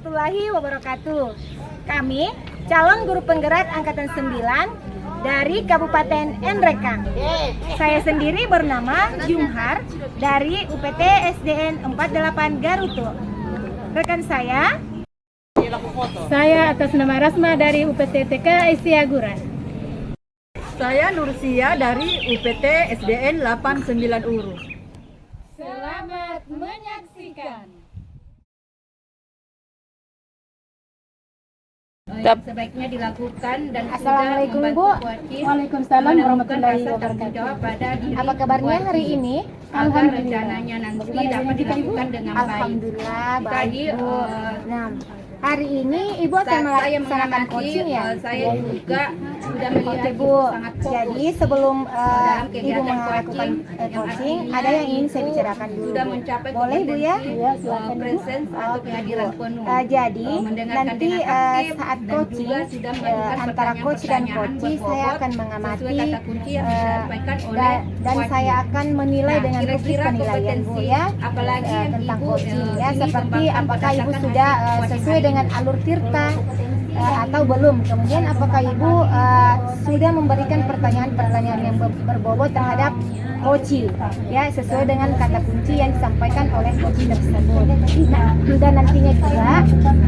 warahmatullahi wabarakatuh. Kami calon guru penggerak angkatan 9 dari Kabupaten Nrekang. Saya sendiri bernama Jumhar dari UPT SDN 48 Garuto. Rekan saya atas nama Rasma dari UPT TK Isiaguran. Saya Nursia dari UPT SDN 89 Uru. Selamat menyaksikan. Sebaiknya dilakukan dan Assalamualaikum Bu. Waalaikumsalam warahmatullahi wabarakatuh. Apa kabarnya hari ini? Agar rencananya nanti dapat dilakukan dengan baik. Alhamdulillah baik Tadi, Bu. Nah, hari ini Ibu akan melaksanakan coaching ya? Saya juga sudah melihat Oke Bu, Ibu sangat fokus jadi sebelum dalam Ibu kegiatan melakukan yang coaching, artinya ada yang ingin saya bicarakan dulu. sudah Bu. mencapai Boleh Bu ya? Iya, silakan Bu. presence atau Oke, kehadiran Bu. penuh. Jadi Mendengarkan nanti dengan aktif saat dan coaching juga sudah melakukan antara coach dan pertanyaan-pertanyaan coach saya berbobot akan mengamati sesuai kata kunci yang disampaikan oleh dan coach. saya akan menilai Nah, dengan rubrik kira-kira penilaian Bu kompetensi ya, apalagi yang tentang Ibu, coaching ya, ini seperti kembangkan apakah Ibu berdasarkan sudah hasil coaching sesuai hari dengan ini. alur tirta atau belum. Kemudian apakah Ibu sudah memberikan pertanyaan-pertanyaan yang berbobot terhadap coaching ya, sesuai dengan kata kunci yang disampaikan oleh coach tersebut. Nah, dan nantinya juga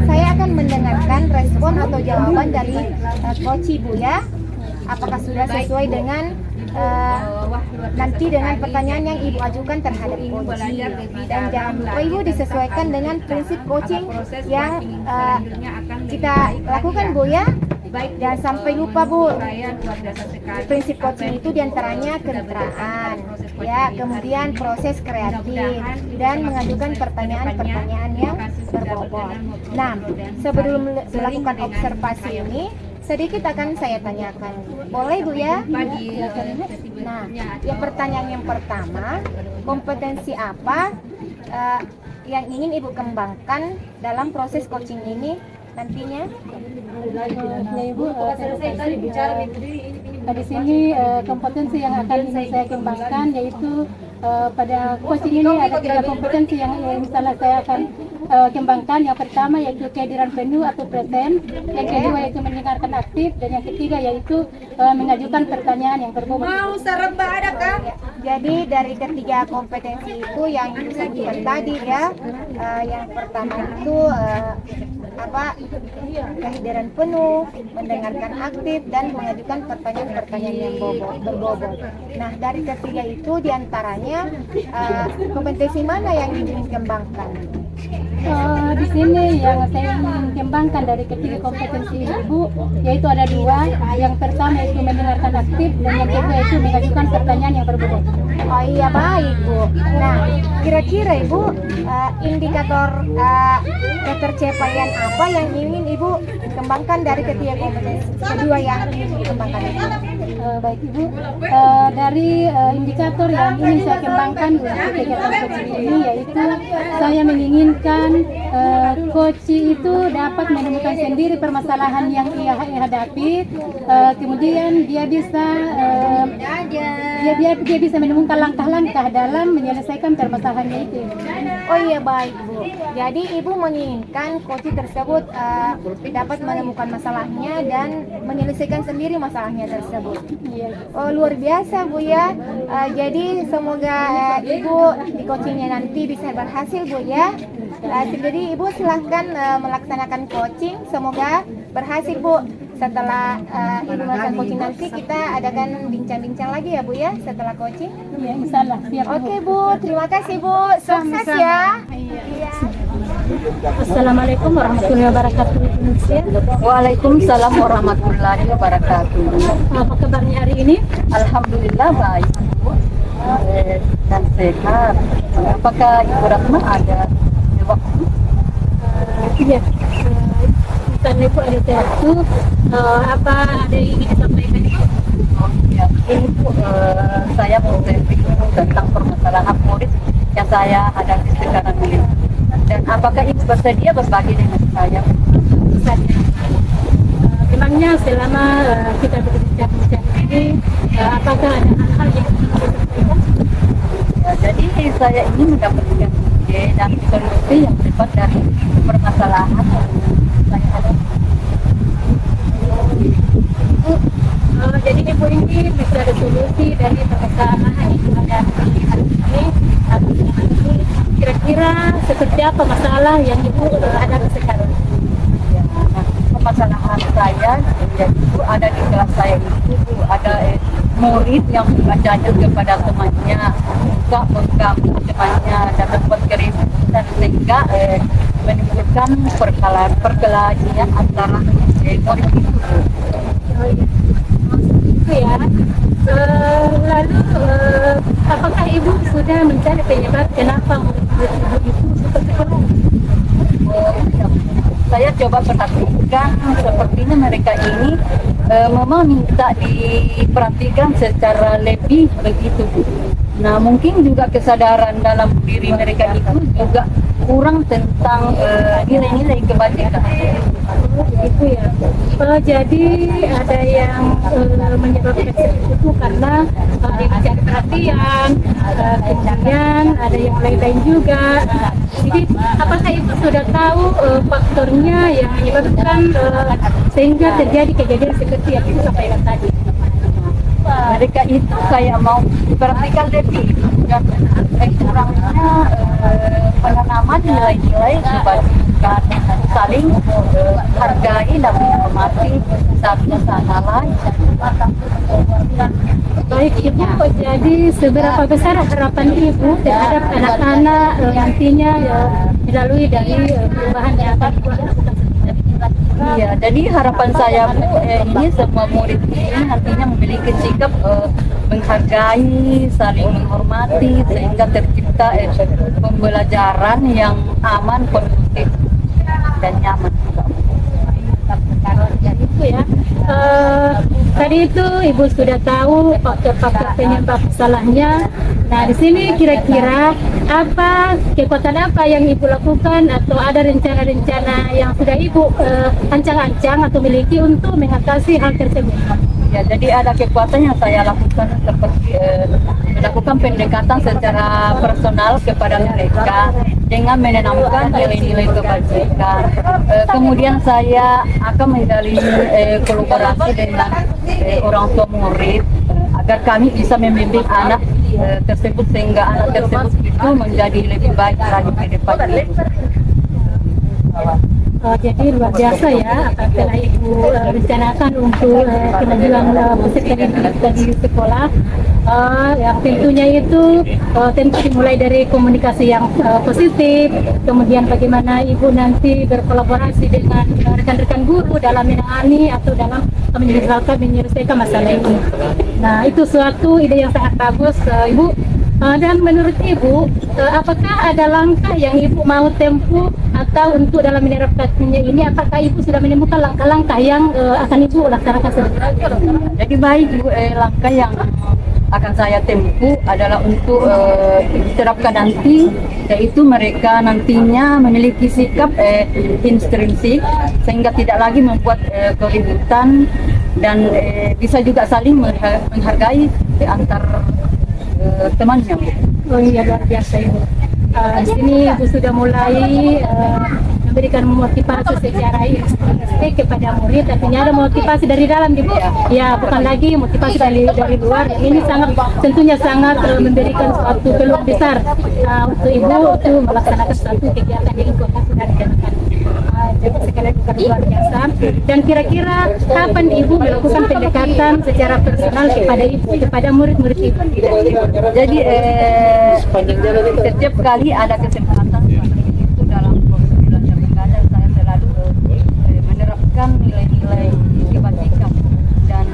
saya akan mendengarkan respon atau jawaban dari coach Ibu ya. Apakah sudah sesuai dengan nanti dengan pertanyaan yang Ibu ajukan terhadap coaching. Dan jangan lupa Ibu disesuaikan dengan prinsip coaching yang kita lakukan Bu ya. Jangan sampai lupa Bu, prinsip coaching itu diantaranya kemitraan ya, kemudian proses kreatif dan mengajukan pertanyaan-pertanyaan yang berbobot. Nah, sebelum melakukan observasi ini sedikit akan saya tanyakan, boleh Bu ya? Nah, pertanyaan yang pertama, kompetensi apa yang ingin Ibu kembangkan dalam proses coaching ini nantinya? Ibu, di sini kompetensi yang akan saya kembangkan yaitu pada coaching ini ada 3 kompetensi yang misalnya saya akan kembangkan. Yang pertama yaitu kehadiran penuh atau present, yang kedua yaitu mendengarkan aktif, dan yang ketiga yaitu mengajukan pertanyaan yang berbobot. Mau serba ada kah? Jadi dari ketiga kompetensi itu yang Ibu sebutkan tadi ya, yang pertama itu kehadiran penuh, mendengarkan aktif, dan mengajukan pertanyaan-pertanyaan yang berbobot. Nah, dari ketiga itu diantaranya kompetensi mana yang ingin kembangkan? Di sini yang saya ingin kembangkan dari ketiga kompetensi Ibu yaitu ada 2. Yang pertama itu mendengarkan aktif, dan yang kedua itu mengajukan pertanyaan yang berbobot. Oh iya, baik Bu. Nah, kira-kira Ibu indikator ketercapaian apa yang ingin Ibu kembangkan dari ketiga kompetensi kedua yang ingin dikembangkan itu? Baik Ibu, dari indikator yang ingin saya kembangkan untuk kegiatan coaching ini yaitu saya menginginkan coach itu dapat menemukan sendiri permasalahan yang ia hadapi, kemudian dia bisa dia bisa menemukan langkah-langkah dalam menyelesaikan permasalahannya itu. Oh iya, baik Bu. Jadi Ibu menginginkan coach tersebut dapat menemukan masalahnya dan menyelesaikan sendiri masalahnya tersebut. Oh, luar biasa Bu ya. Jadi semoga Ibu di coachingnya nanti bisa berhasil Bu ya. Jadi Ibu silahkan melaksanakan coaching, semoga berhasil Bu. Setelah Ibu melakukan coaching nanti kita adakan bincang-bincang lagi ya Bu ya setelah coaching. Ya, insyaallah siap Bu. Oke Bu, terima kasih Bu. Sukses ya. Iya. Assalamualaikum warahmatullahi wabarakatuh. Waalaikumsalam warahmatullahi wabarakatuh. Apa kabarnya hari ini? Alhamdulillah baik dan sehat. Apakah Ibu Rahma ada waktu? Iya. Karena Ibu ada waktu, apa ada yang ingin disampaikan? Ya, ini Bu, saya mau review tentang permasalahan murid yang saya hadapi sekarang ini. Dan apakah Ibu bersedia berbagi dengan saya? Memangnya selama kita berbincang-bincang ini, apakah ada hal-hal yang ingin disampaikan? Ya, jadi saya ingin mendapatkan ide dan solusi yang cepat dari permasalahan yang saya hadapi. Jadi ibu ini bisa ada solusi dari permasalahan yang ada di hari ini. Kira-kira seperti apa masalah yang ibu hadapi sekarang? Ya, nah, permasalahan saya yaitu ada di kelas saya itu ada murid yang bacanya kepada temannya, suka mengganggu temannya dan membuat keributan sehingga menimbulkan perkelahian antara murid itu. Itu ya. Lalu apakah ibu sudah mencari penyebab kenapa murid ibu itu seperti itu? Saya coba perhatikan sepertinya mereka ini memang minta diperhatikan secara lebih begitu. Nah, mungkin juga kesadaran dalam diri mereka itu juga kurang tentang nilai-nilai kebajikan. Begitu ya. Jadi ada yang menyebabkan seperti itu karena dia mencari perhatian, kemudian ada yang lain-lain juga. Jadi apakah ibu sudah tahu faktornya yang menyebabkan sehingga terjadi kejadian seperti yang ibu sampaikan tadi? Mereka itu kayak mau diperhatikan lebih dan kurangnya penanaman nilai-nilai kebajikan, saling hargai dan menghormati satu sama lain. Baik ibu, jadi seberapa besar harapan ibu terhadap anak-anak nantinya melalui dari perubahan yang akan ibu lakukan? Iya, jadi harapan saya Bu, ini semua murid ini nantinya memiliki sikap menghargai, saling menghormati sehingga tercipta pembelajaran yang aman, kondusif dan nyaman juga. Itu ya. Tadi itu ibu sudah tahu faktor-faktor penyebab salahnya. Nah, di sini kira-kira apa kekuatan apa yang ibu lakukan atau ada rencana-rencana yang sudah ibu ancang-ancang atau miliki untuk mengatasi hal tersebut? Ya, jadi ada kekuatan yang saya lakukan seperti melakukan pendekatan secara personal kepada mereka dengan menanamkan nilai-nilai kebajikan. Kemudian saya akan menjalin kolaborasi dengan orang tua murid agar kami bisa membimbing anak tersebut sehingga anak tersebut itu menjadi lebih baik lagi ke depannya. Jadi luar biasa ya apa yang telah ibu rencanakan untuk kemajuan peserta didik di sekolah. Yang tentunya itu tentu dimulai dari komunikasi yang positif, kemudian bagaimana ibu nanti berkolaborasi dengan rekan-rekan guru dalam menangani atau dalam menyelesaikan masalah ini. Nah, itu suatu ide yang sangat bagus, ibu. Dan menurut ibu, apakah ada langkah yang ibu mau tempuh atau untuk dalam menerapkannya ini? Apakah ibu sudah menemukan langkah-langkah yang akan ibu laksanakan selanjutnya? Jadi baik Bu, langkah yang akan saya tempuh adalah untuk diterapkan nanti, yaitu mereka nantinya memiliki sikap intrinsik sehingga tidak lagi membuat keributan dan bisa juga saling menghargai antar temannya. Oh iya, luar biasa ibu. Di sini ibu sudah mulai memberikan motivasi secara intrinsik kepada murid, artinya ada motivasi dari dalam ibu. Ya, bukan lagi motivasi dari luar. Ini sangat tentunya sangat memberikan suatu peluang besar untuk ibu untuk melaksanakan suatu kegiatan yang ibu sudah rencanakan. Jadi sekali lagi bukan luar biasa. Dan kira-kira kapan ibu melakukan pendekatan secara personal kepada murid-murid ibu? Jadi setiap kali ada kesempatan seperti itu dalam proses belajar mengajar, saya selalu menerapkan nilai-nilai kebajikan dan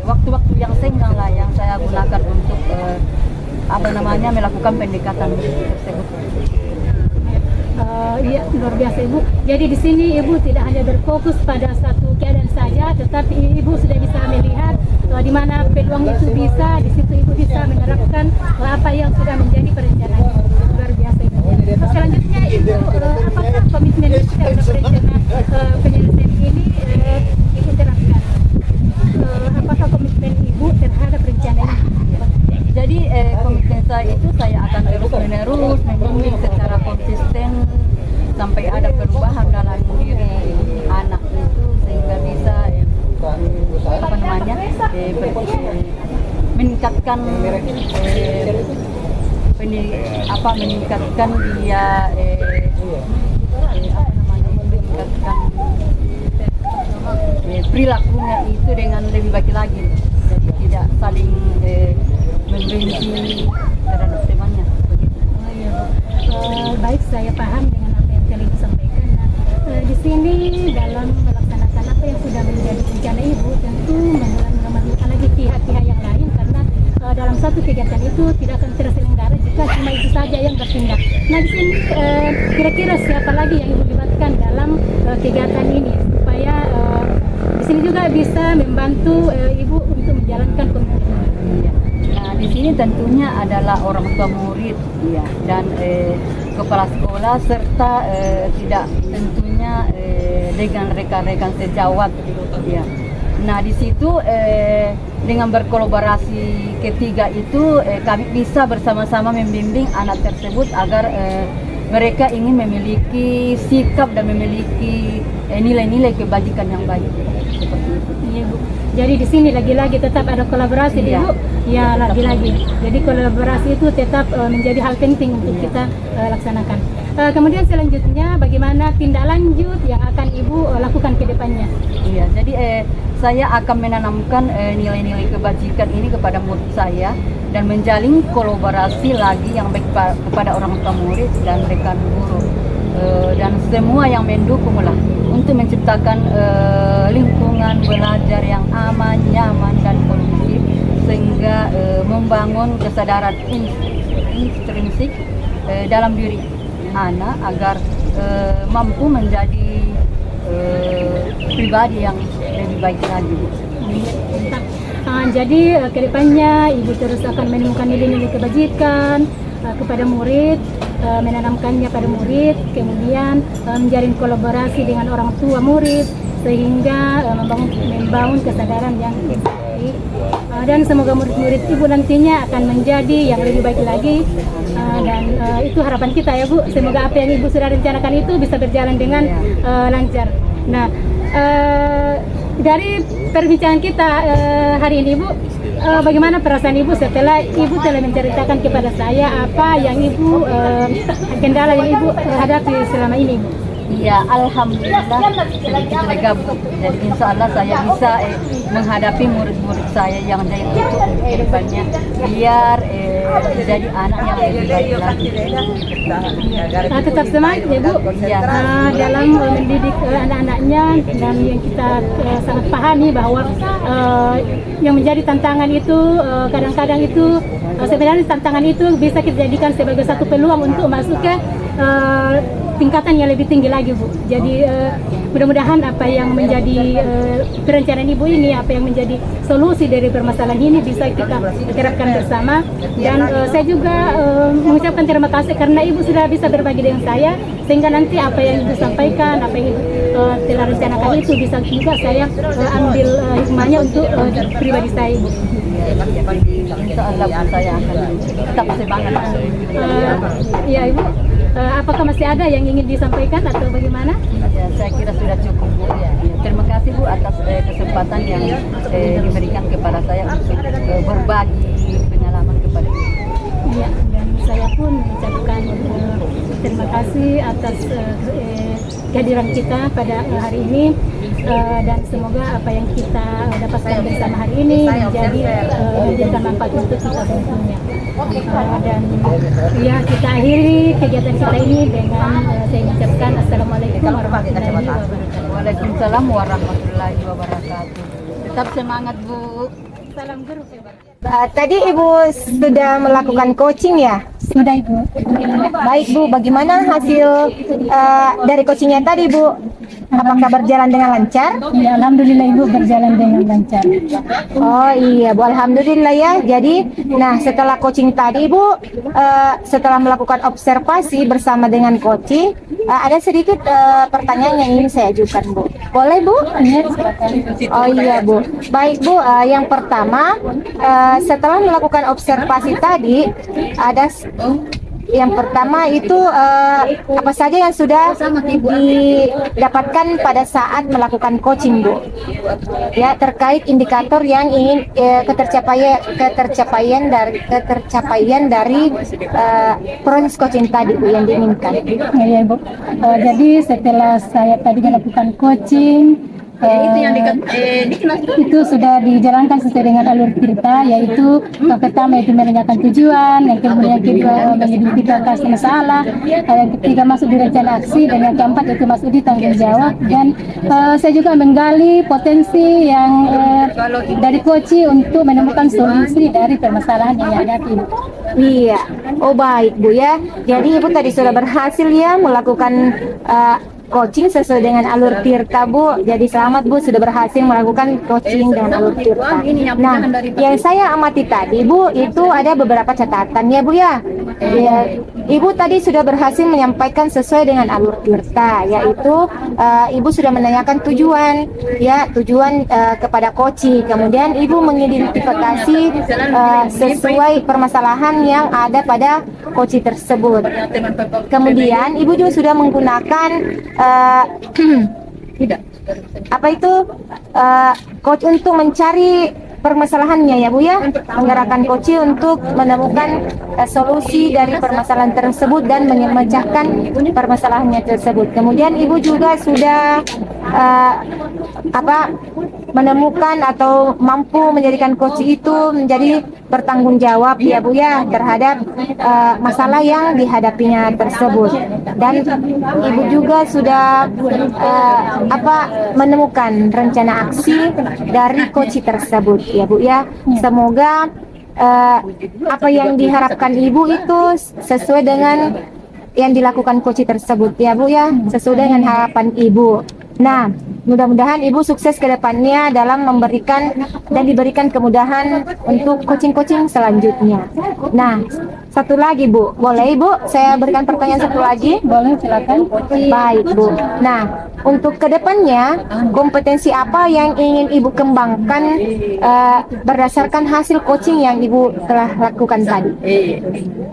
waktu-waktu yang senggang lah yang saya gunakan untuk melakukan pendekatan tersebut. Iya, luar biasa ibu. Jadi di sini ibu tidak hanya berfokus pada satu keadaan saja, tetapi ibu sudah bisa melihat di mana peluang itu bisa, di situ ibu bisa menerapkan apa yang sudah menjadi perencanaan. Luar biasa ibu. Selanjutnya ibu, apakah komitmen ibu terhadap rencana penyelesaian ini ibu terapkan? Apakah komitmen ibu terhadap rencana ini? Jadi komitmen saya itu saya akan terus menerus membimbing secara apa namanya meningkatkan meningkatkan dia meningkatkan perilakunya itu dengan lebih baik lagi, jadi tidak saling membenci terhadap temannya begitu. Oh iya Bu. Baik, saya paham dengan apa yang kalian sampaikan. Nah, di sini dalam melaksanakan apa yang sudah menjadi rencana Ibu, tentu memerlukan lagi pihak-pihak yang lain, karena dalam satu kegiatan itu tidak akan terselenggara jika cuma itu saja yang bertindak. Nah, di sini kira-kira siapa lagi yang Ibu libatkan dalam kegiatan ini supaya di sini juga bisa membantu Ibu untuk menjalankan komitmen. Iya. Nah, di sini tentunya adalah orang tua murid, ya, dan kepala sekolah serta tidak tentunya dengan rekan-rekan sejawat, ya. Nah, di situ dengan berkolaborasi ketiga itu kami bisa bersama-sama membimbing anak tersebut agar mereka ingin memiliki sikap dan memiliki nilai-nilai kebajikan yang baik. Seperti itu. Iya Bu. Jadi di sini lagi-lagi tetap ada kolaborasi Iya. Bu. Ya lagi-lagi. Jadi kolaborasi itu tetap menjadi hal penting untuk kita laksanakan. Kemudian selanjutnya bagaimana tindak lanjut yang akan Ibu lakukan ke depannya? Iya, jadi saya akan menanamkan nilai-nilai kebajikan ini kepada murid saya dan menjalin kolaborasi lagi yang baik kepada orang tua murid dan rekan guru dan semua yang mendukung lah untuk menciptakan lingkungan belajar yang aman, nyaman dan kondusif sehingga membangun kesadaran intrinsik dalam diri anak agar mampu menjadi pribadi yang lebih baik lagi. Jadi kedepannya Ibu terus akan menemukan nilai-nilai kebajikan kepada murid, menanamkannya pada murid, kemudian menjalin kolaborasi dengan orang tua murid sehingga membangun kesadaran yang baik. Dan semoga murid-murid Ibu nantinya akan menjadi yang lebih baik lagi, dan itu harapan kita ya Bu. Semoga apa yang Ibu sudah rencanakan itu bisa berjalan dengan lancar. Nah, dari perbincangan kita hari ini Bu, bagaimana perasaan Ibu setelah Ibu telah menceritakan kepada saya apa yang Ibu kendala yang Ibu hadapi selama ini Bu? Ya, alhamdulillah sedikit lega Bu. Jadi insya Allah saya bisa menghadapi murid-murid saya yang dari untuk kehidupannya biar jadi anak yang lebih baik lagi. Tetap semangat ya Bu Ya. dalam mendidik anak-anaknya, dan yang kita sangat pahami bahwa yang menjadi tantangan itu kadang-kadang itu sebenarnya tantangan itu bisa kita jadikan sebagai satu peluang untuk masuk ke tingkatan yang lebih tinggi lagi Bu. Jadi mudah-mudahan apa yang menjadi perencanaan Ibu ini, apa yang menjadi solusi dari permasalahan ini bisa kita terapkan bersama. Dan saya juga mengucapkan terima kasih karena Ibu sudah bisa berbagi dengan saya, sehingga nanti apa yang Ibu sampaikan, apa yang Ibu telah rencanakan itu bisa juga saya ambil hikmahnya untuk pribadi saya Ibu. Insya Allah Bu, saya akan tetap semangat. Ya Ibu, apakah masih ada yang ingin disampaikan atau bagaimana? Ya, saya kira sudah cukup Bu. Ya, terima kasih Bu atas kesempatan yang diberikan kepada saya untuk berbagi pengalaman kepada Ibu. Iya, dan saya pun mengucapkan terima kasih atas kehadiran kita pada hari ini, dan semoga apa yang kita dapatkan bersama hari ini menjadikan manfaat untuk kita semuanya. Dan ya, kita akhiri kegiatan kita ini dengan saya mengucapkan Assalamualaikum warahmatullahi wabarakatuh. Waalaikumsalam warahmatullahi wabarakatuh. Tetap semangat Bu. Salam guru. Tadi Ibu sudah melakukan coaching ya? Sudah Ibu. Baik Bu, bagaimana hasil dari coachingnya tadi Bu? Apakah berjalan dengan lancar? Ya, alhamdulillah Ibu berjalan dengan lancar. Oh iya Bu, alhamdulillah ya. Jadi, nah setelah coaching tadi Bu, setelah melakukan observasi bersama dengan coaching, ada sedikit pertanyaan yang ingin saya ajukan Bu. Boleh Bu? Oh iya Bu. Baik Bu, yang pertama setelah melakukan observasi tadi Yang pertama itu apa saja yang sudah didapatkan pada saat melakukan coaching, Bu? Ya, terkait indikator yang ingin ketercapaian dari proses coaching tadi, Bu, yang diinginkan. Ya, Ibu. Jadi setelah saya tadi melakukan coaching, itu sudah dijalankan sesuai dengan alur cerita, yaitu yang pertama itu menanyakan tujuan, yang kemudian kedua mengidentifikasi masalah, yang ketiga masuk di rencana aksi, dan yang keempat itu masuk di tanggung jawab. Dan saya juga menggali potensi yang dari coaching untuk menemukan solusi dari permasalahan yang dihadapi. Iya, oh baik, Bu, ya. Jadi Ibu tadi sudah berhasil ya melakukan coaching sesuai dengan alur Tirta, Bu. Jadi selamat, Bu, sudah berhasil melakukan coaching dengan alur Tirta. Nah, yang saya amati tadi, Bu, itu ada beberapa catatan ya, Bu, ya. Ibu tadi sudah berhasil menyampaikan sesuai dengan alur Tirta, yaitu Ibu sudah menanyakan tujuan, ya, tujuan kepada coaching. Kemudian Ibu mengidentifikasi sesuai permasalahan yang ada pada coaching tersebut. Kemudian Ibu juga sudah menggunakan apa itu coach untuk mencari permasalahannya, ya, Bu, ya, menggerakkan coaching untuk menemukan solusi dari permasalahan tersebut dan memecahkan permasalahannya tersebut. Kemudian Ibu juga sudah menemukan atau mampu menjadikan coach itu menjadi bertanggung jawab, ya, Bu, ya, terhadap masalah yang dihadapinya tersebut. Dan Ibu juga sudah menemukan rencana aksi dari coach tersebut, ya, Bu, ya. Semoga apa yang diharapkan Ibu itu sesuai dengan yang dilakukan coach tersebut, ya, Bu, ya, sesuai dengan harapan Ibu. Nah, mudah-mudahan Ibu sukses ke depannya dalam memberikan dan diberikan kemudahan untuk coaching-coaching selanjutnya. Nah, satu lagi, Bu, boleh, Bu, saya berikan pertanyaan satu lagi? Boleh, silakan. Baik, Bu. Nah, untuk kedepannya kompetensi apa yang ingin Ibu kembangkan berdasarkan hasil coaching yang Ibu telah lakukan tadi?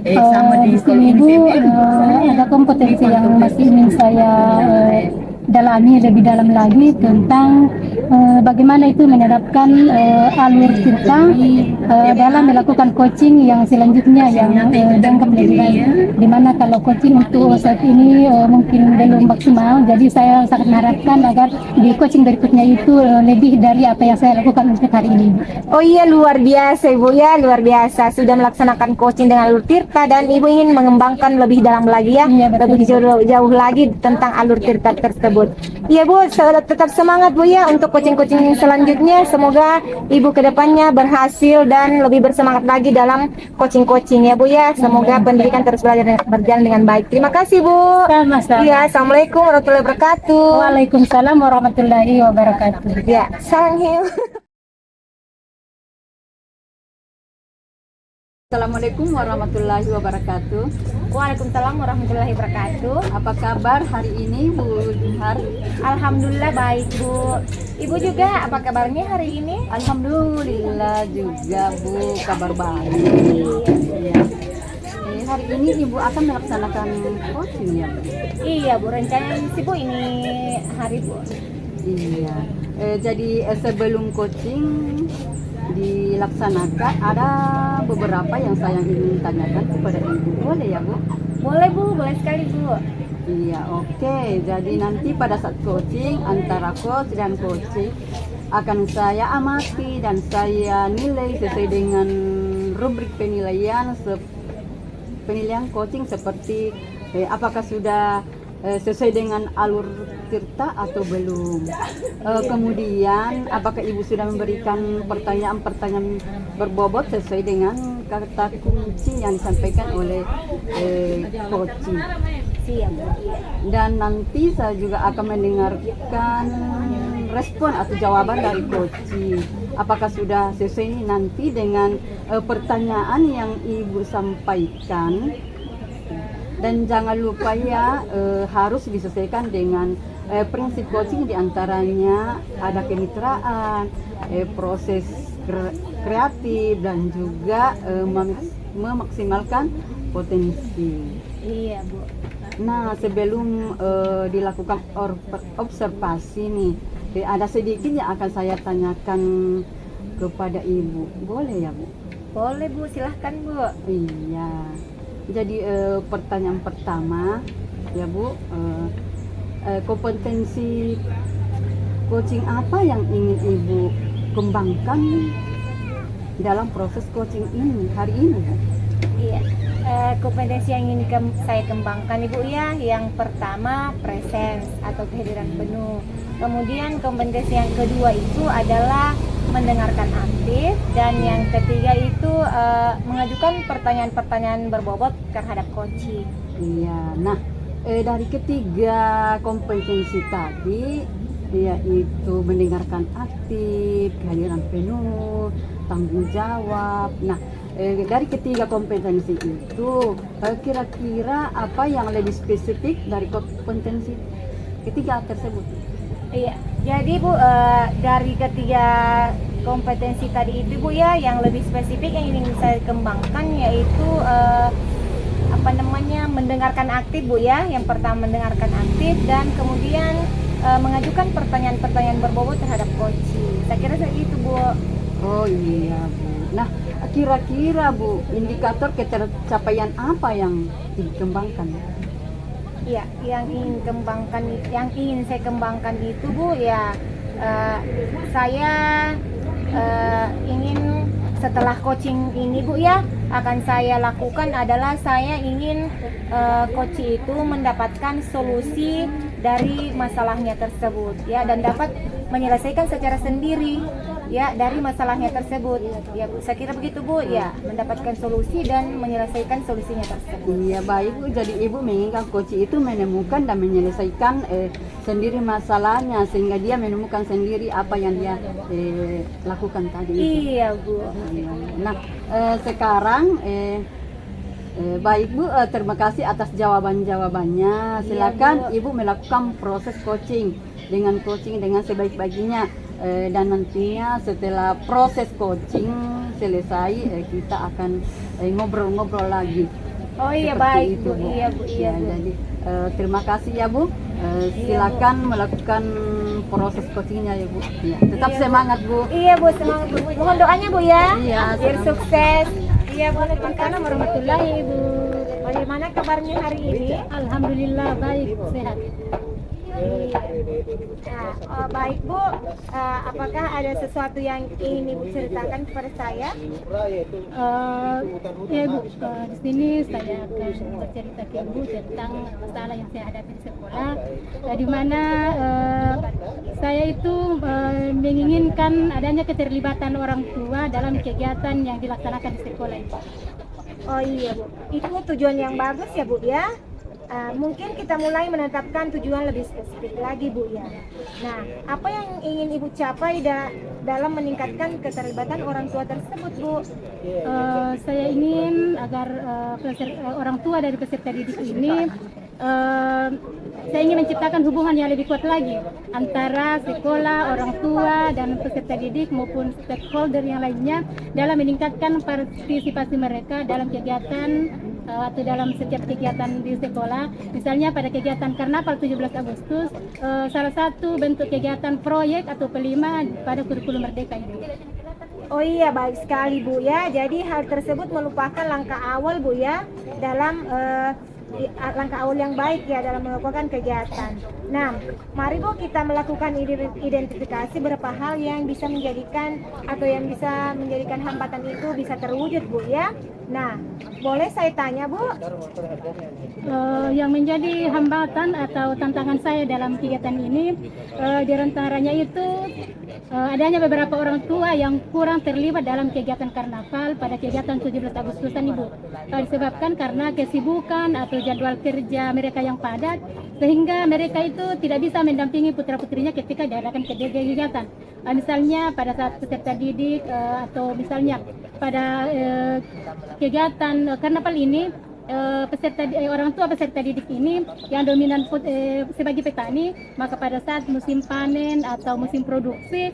Di sini, Bu, ada kompetensi yang masih ingin saya dalami lebih dalam lagi tentang bagaimana itu menerapkan alur cerita dalam melakukan coaching yang selanjutnya yang jangka lebih baik. Dimana kalau coaching untuk saat ini mungkin belum maksimal, jadi saya sangat mengharapkan agar di coaching berikutnya itu lebih dari apa yang saya lakukan untuk hari ini. Oh iya, luar biasa, Ibu, ya, luar biasa sudah melaksanakan coaching dengan alur tirta dan Ibu ingin mengembangkan lebih dalam lagi, ya, Iya, betul. lebih jauh lagi tentang alur tirta tersebut. Iya, Bu, tetap semangat, Bu, ya, untuk coaching-coaching selanjutnya. Semoga Ibu kedepannya berhasil dan lebih bersemangat lagi dalam coaching-coaching, ya, Bu, ya. Semoga pendidikan terus berjalan dengan baik. Terima kasih, Bu. Sama-sama. Iya, Assalamualaikum warahmatullahi wabarakatuh. Waalaikumsalam warahmatullahi wabarakatuh. Ya, salam hiu. Assalamualaikum warahmatullahi wabarakatuh. Waalaikumsalam warahmatullahi wabarakatuh. Apa kabar hari ini, Bu Juhar? Alhamdulillah baik, Bu. Ibu juga apa kabarnya hari ini? Alhamdulillah juga, Bu, kabar baik. Ya. Hari ini Ibu akan melaksanakan coaching, ya, Bu? Iya, Bu, rencananya sih, Bu, ini hari, Bu. Iya. Jadi sebelum coaching dilaksanakan ada beberapa yang saya ingin tanyakan kepada Ibu. Boleh, ya, Bu? Boleh, Bu, boleh sekali, Bu. Iya, oke. Jadi nanti pada saat coaching antara coach dan coaching akan saya amati dan saya nilai sesuai dengan rubrik penilaian coaching seperti apakah sudah sesuai dengan alur tirta atau belum. Kemudian apakah Ibu sudah memberikan pertanyaan-pertanyaan berbobot sesuai dengan kata kunci yang disampaikan oleh coaching. Siap, Bu. Dan nanti saya juga akan mendengarkan respon atau jawaban dari coaching. Apakah sudah sesuai nanti dengan pertanyaan yang Ibu sampaikan. Dan jangan lupa, ya, harus disesuaikan dengan prinsip coaching, diantaranya ada kemitraan, proses kreatif, dan juga memaksimalkan potensi. Iya Bu. Nah, sebelum dilakukan observasi nih, ada sedikit yang akan saya tanyakan kepada Ibu. Boleh ya, Bu? Boleh Bu, silahkan Bu. Iya. Jadi pertanyaan pertama, ya Bu, kompetensi coaching apa yang ingin Ibu kembangkan dalam proses coaching ini hari ini, Bu? Iya. Kompetensi yang ingin saya kembangkan Ibu ya, yang pertama presence atau kehadiran penuh. Kemudian kompetensi yang kedua itu adalah mendengarkan aktif, dan yang ketiga itu mengajukan pertanyaan-pertanyaan berbobot terhadap coaching. Iya. Nah, dari ketiga kompetensi tadi, yaitu mendengarkan aktif, kehadiran penuh, tanggung jawab. Nah, dari ketiga kompetensi itu, kira-kira apa yang lebih spesifik dari kompetensi ketiga tersebut? Iya, jadi Bu, dari ketiga kompetensi tadi itu Bu ya, yang lebih spesifik yang ingin saya kembangkan yaitu mendengarkan aktif Bu ya. Yang pertama mendengarkan aktif, dan kemudian mengajukan pertanyaan-pertanyaan berbobot terhadap coaching. Saya kira seperti itu Bu. Oh iya, Bu. Nah, kira-kira Bu, indikator ketercapaian apa yang dikembangkan? Ya, yang ingin saya kembangkan itu Bu ya, saya ingin setelah coaching ini Bu ya, akan saya lakukan adalah saya ingin coach itu mendapatkan solusi dari masalahnya tersebut ya, dan dapat menyelesaikan secara sendiri ya dari masalahnya tersebut ya Bu. Saya kira begitu Bu ya, mendapatkan solusi dan menyelesaikan solusinya tersebut. Iya, baik Bu. Jadi Ibu menginginkan coach itu menemukan dan menyelesaikan sendiri masalahnya, sehingga dia menemukan sendiri apa yang dia lakukan tadi itu. Iya Bu. Nah, sekarang baik Bu, terima kasih atas jawabannya. Silakan Ibu melakukan proses coaching dengan sebaik-baiknya, dan nantinya setelah proses coaching selesai kita akan ngobrol-ngobrol lagi. Oh iya, Seperti baik itu, Bu. Iya Bu, iya Bu. Jadi terima kasih ya Bu. Silakan melakukan proses coachingnya ya Bu. Ya, tetap Iya, Bu. semangat Bu. Iya Bu, semangat Bu. Mohon doanya Bu ya. Iya, Biar sama. sukses. Iya Bu, terima kasih. Warahmatullahi Ibu. Bagaimana kabarnya hari ini? Alhamdulillah baik, sehat. Nah, baik Bu, apakah ada sesuatu yang ingin Ibu ceritakan kepada saya? Ya Bu, di sini saya akan bercerita ke Ibu tentang masalah yang saya hadapi di sekolah, di mana saya itu menginginkan adanya keterlibatan orang tua dalam kegiatan yang dilaksanakan di sekolah itu. Oh iya Bu, itu tujuan yang bagus ya Bu ya. Mungkin kita mulai menetapkan tujuan lebih spesifik lagi Bu ya. Nah, apa yang ingin Ibu capai dalam meningkatkan keterlibatan orang tua tersebut Bu? Saya ingin agar orang tua dari peserta didik ini, saya ingin menciptakan hubungan yang lebih kuat lagi antara sekolah, orang tua, dan peserta didik maupun stakeholder yang lainnya dalam meningkatkan partisipasi mereka dalam kegiatan atau dalam setiap kegiatan di sekolah. Misalnya pada kegiatan Karnaval 17 Agustus, salah satu bentuk kegiatan proyek atau pelima pada kurikulum Merdeka ini. Oh iya, baik sekali Bu ya. Jadi hal tersebut merupakan langkah awal Bu ya dalam langkah awal yang baik ya dalam melakukan kegiatan. Nah, mari Bu kita melakukan identifikasi beberapa hal yang bisa menjadikan atau yang bisa menjadikan hambatan itu bisa terwujud Bu ya. Nah, boleh saya tanya Bu? Yang menjadi hambatan atau tantangan saya dalam kegiatan ini, diantaranya itu adanya beberapa orang tua yang kurang terlibat dalam kegiatan karnaval pada kegiatan 17 Agustusan Ibu. Disebabkan karena kesibukan atau jadwal kerja mereka yang padat, sehingga mereka itu tidak bisa mendampingi putra-putrinya ketika diadakan kegiatan. Misalnya pada saat peserta didik atau misalnya pada kegiatan karnaval ini, orang tua peserta didik ini yang dominan sebagai petani, maka pada saat musim panen atau musim produksi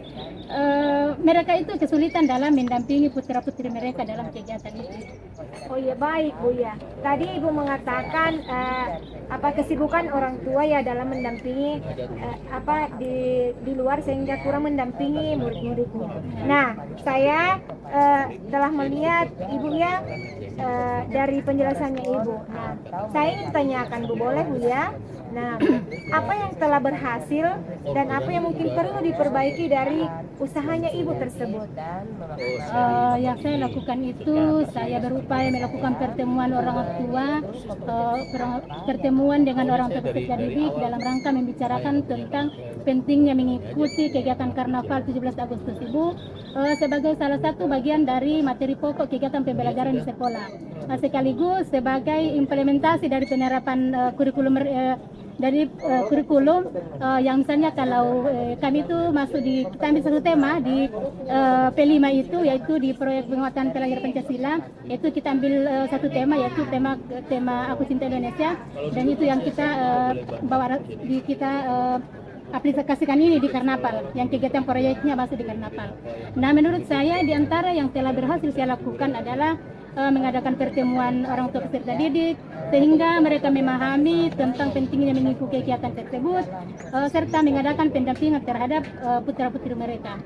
mereka itu kesulitan dalam mendampingi putra-putri mereka dalam kegiatan itu. Oh iya, baik Bu ya. Tadi Ibu mengatakan apa kesibukan orang tua ya dalam mendampingi apa di luar sehingga kurang mendampingi murid-muridnya. Nah, saya telah melihat Ibu ya dari penjelasannya Ibu. Nah, saya ingin tanyakan Bu, boleh Bu ya? Nah, apa yang telah berhasil dan apa yang mungkin perlu diperbaiki dari usahanya Ibu tersebut? Yang saya lakukan itu, saya berupaya melakukan pertemuan orang tua, pertemuan dengan orang tua peserta didik dalam rangka membicarakan tentang pentingnya mengikuti kegiatan Karnaval 17 Agustus Ibu sebagai salah satu bagian dari materi pokok kegiatan pembelajaran di sekolah. Sekaligus sebagai implementasi dari penerapan kurikulum yang misalnya kalau kami itu masuk kita ambil satu tema di P5 itu, yaitu di proyek penguatan pelajar Pancasila, itu kita ambil satu tema, yaitu tema Aku Cinta Indonesia, dan itu yang kita aplikasikan ini di Karnaval, yang kegiatan proyeknya masuk di Karnaval. Nah, menurut saya di antara yang telah berhasil saya lakukan adalah mengadakan pertemuan orang tua peserta didik sehingga mereka memahami tentang pentingnya mengikuti kegiatan tersebut serta mengadakan pendampingan terhadap putra-putri mereka.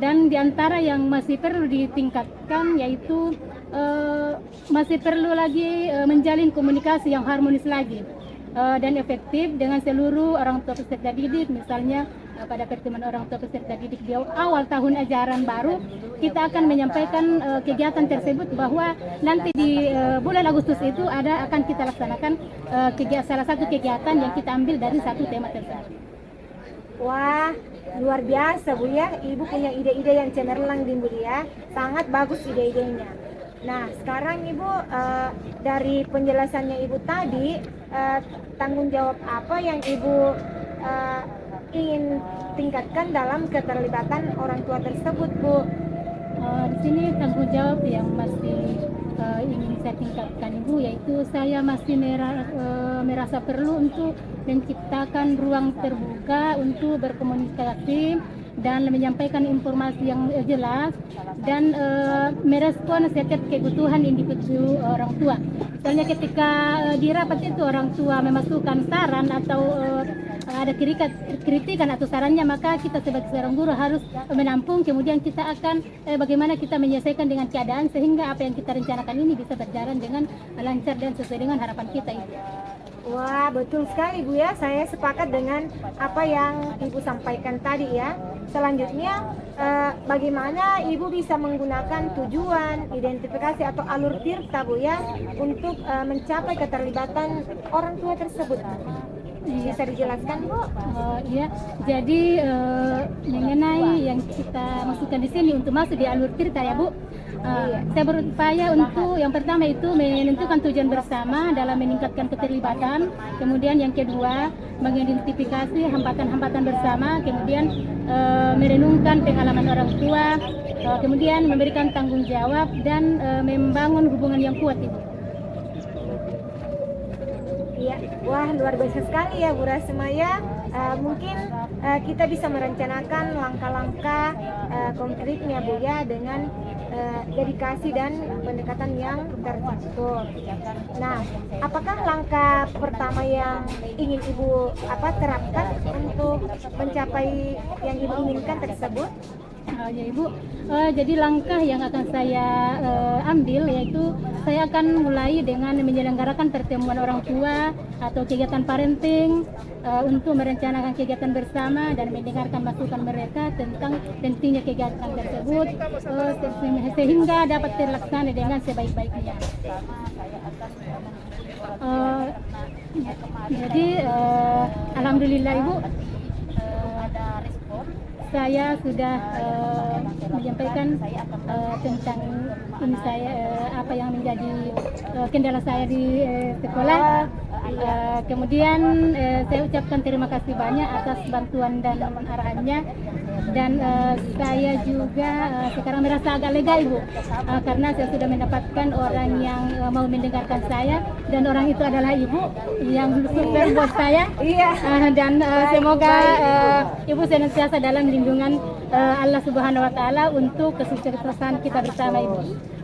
Dan di antara yang masih perlu ditingkatkan yaitu masih perlu lagi menjalin komunikasi yang harmonis lagi dan efektif dengan seluruh orang tua peserta didik. Misalnya pada pertemuan orang tua peserta didik di awal tahun ajaran baru, kita akan menyampaikan kegiatan tersebut bahwa nanti di bulan Agustus itu akan kita laksanakan salah satu kegiatan yang kita ambil dari satu tema tersebut. Wah, luar biasa Bu ya. Ibu punya ide-ide yang cemerlang di Bu ya. Sangat bagus ide-idenya. Nah, sekarang Ibu dari penjelasannya Ibu tadi, tanggung jawab apa yang Ibu ingin tingkatkan dalam keterlibatan orang tua tersebut, Bu? Di sini tanggung jawab yang masih ingin saya tingkatkan Ibu, yaitu saya masih merasa perlu untuk menciptakan ruang terbuka untuk berkomunikasi dan menyampaikan informasi yang jelas dan merespon setiap kebutuhan individu orang tua. Misalnya ketika di rapat itu orang tua memasukkan saran atau ada kritikan atau sarannya, maka kita sebagai seorang guru harus menampung, kemudian kita akan bagaimana kita menyelesaikan dengan keadaan sehingga apa yang kita rencanakan ini bisa berjalan dengan lancar dan sesuai dengan harapan kita itu. Wah, betul sekali Bu ya. Saya sepakat dengan apa yang Ibu sampaikan tadi ya. Selanjutnya, bagaimana Ibu bisa menggunakan tujuan, identifikasi atau alur tirta Bu ya untuk mencapai keterlibatan orang tua tersebut. Bisa dijelaskan Bu? Ya, jadi mengenai yang kita masukkan di sini untuk masuk di alur tirta ya Bu. Saya berupaya untuk yang pertama itu menentukan tujuan bersama dalam meningkatkan keterlibatan, kemudian yang kedua mengidentifikasi hambatan-hambatan bersama, kemudian merenungkan pengalaman orang tua, kemudian memberikan tanggung jawab dan membangun hubungan yang kuat itu. Iya, wah luar biasa sekali ya Bu Rasmaya. Mungkin kita bisa merencanakan langkah-langkah konkretnya Bu ya dengan dedikasi dan pendekatan yang terstruktur. Nah, apakah langkah pertama yang ingin Ibu terapkan untuk mencapai yang Ibu inginkan tersebut? Ya Ibu, jadi langkah yang akan saya ambil yaitu saya akan mulai dengan menyelenggarakan pertemuan orang tua atau kegiatan parenting untuk merencanakan kegiatan bersama dan mendengarkan masukan mereka tentang pentingnya kegiatan tersebut sehingga dapat terlaksana dengan sebaik-baiknya. Jadi alhamdulillah Ibu, saya sudah menyampaikan tentang ini apa yang menjadi kendala saya di sekolah. Kemudian saya ucapkan terima kasih banyak atas bantuan dan arahannya. dan saya juga sekarang merasa agak lega Ibu, karena saya sudah mendapatkan orang yang mau mendengarkan saya, dan orang itu adalah Ibu yang super buat saya. Dan semoga Ibu senantiasa dalam lindungan Allah Subhanahu Wa Taala untuk kesuksesan kita bersama Ibu.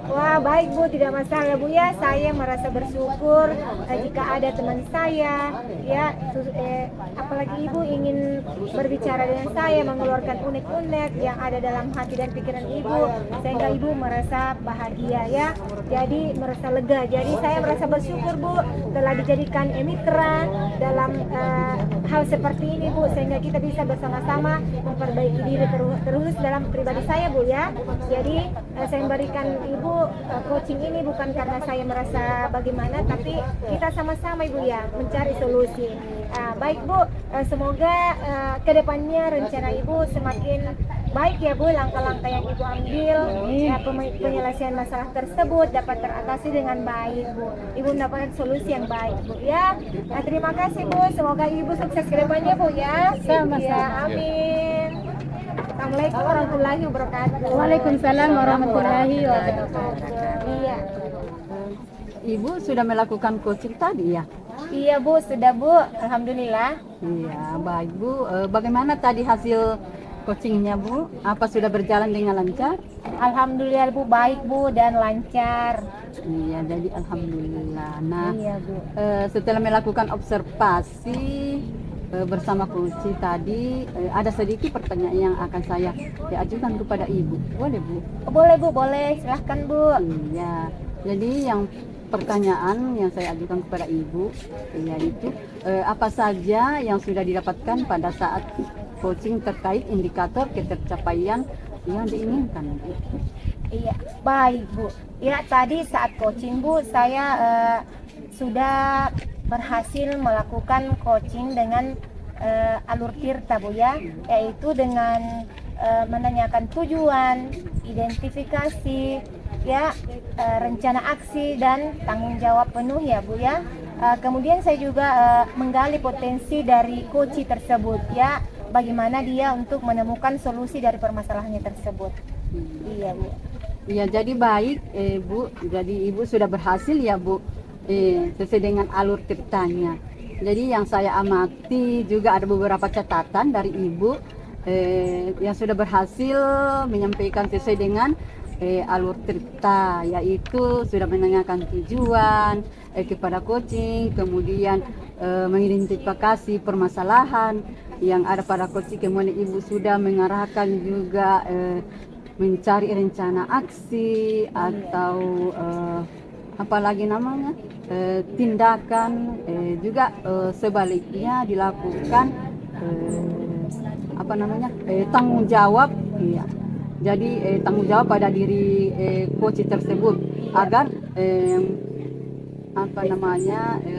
Wah, baik Bu, tidak masalah Bu ya. Saya merasa bersyukur jika ada teman saya ya, apalagi Ibu ingin berbicara dengan saya, mengeluarkan unek-unek yang ada dalam hati dan pikiran Ibu, sehingga Ibu merasa bahagia ya. Jadi merasa lega. Jadi saya merasa bersyukur Bu telah dijadikan mitra dalam hal seperti ini Bu, sehingga kita bisa bersama-sama memperbaiki diri terus dalam pribadi saya Bu ya. Jadi saya memberikan Ibu coaching ini bukan karena saya merasa bagaimana, tapi kita sama-sama Ibu ya mencari solusi. Baik Bu, semoga kedepannya rencana Ibu semakin baik ya Bu, langkah-langkah yang Ibu ambil ya, penyelesaian masalah tersebut dapat teratasi dengan baik Bu. Ibu mendapatkan solusi yang baik Bu ya. Terima kasih Bu, semoga Ibu sukses kedepannya Bu ya. Sama-sama. Ya, amin. Assalamualaikum warahmatullahi wabarakatuh. Waalaikumsalam warahmatullahi wabarakatuh. Iya. Ibu sudah melakukan coaching tadi ya? Iya Bu, sudah Bu. Alhamdulillah. Iya, baik Bu. Bagaimana tadi hasil coachingnya Bu? Apa sudah berjalan dengan lancar? Alhamdulillah Bu, baik Bu dan lancar. Iya, jadi alhamdulillah. Nah, Iya Bu. setelah melakukan observasi bersama coach tadi, ada sedikit pertanyaan yang akan saya ajukan kepada Ibu. Boleh Bu? Boleh Bu, boleh. Silahkan Bu. Iya. Jadi yang pertanyaan yang saya ajukan kepada Ibu yaitu apa saja yang sudah didapatkan pada saat coaching terkait indikator ketercapaian yang diinginkan. Iya, baik Bu. Ya, tadi saat coaching Bu, saya sudah berhasil melakukan coaching dengan alur tirta Bu ya, yaitu dengan menanyakan tujuan, identifikasi ya, rencana aksi dan tanggung jawab penuh ya Bu ya. Kemudian saya juga menggali potensi dari coach tersebut ya, bagaimana dia untuk menemukan solusi dari permasalahannya tersebut. Iya Bu. Iya, jadi baik Bu. Jadi Ibu sudah berhasil ya Bu, sesuai dengan alur tirtanya. Jadi yang saya amati juga ada beberapa catatan dari Ibu yang sudah berhasil menyampaikan sesuai dengan alur tirta, yaitu sudah menanyakan tujuan kepada coaching, kemudian mengidentifikasi permasalahan yang ada pada coaching, kemudian Ibu sudah mengarahkan juga mencari rencana aksi atau apalagi namanya tindakan, juga sebaliknya dilakukan tanggung jawab. Iya. Jadi tanggung jawab pada diri coach tersebut agar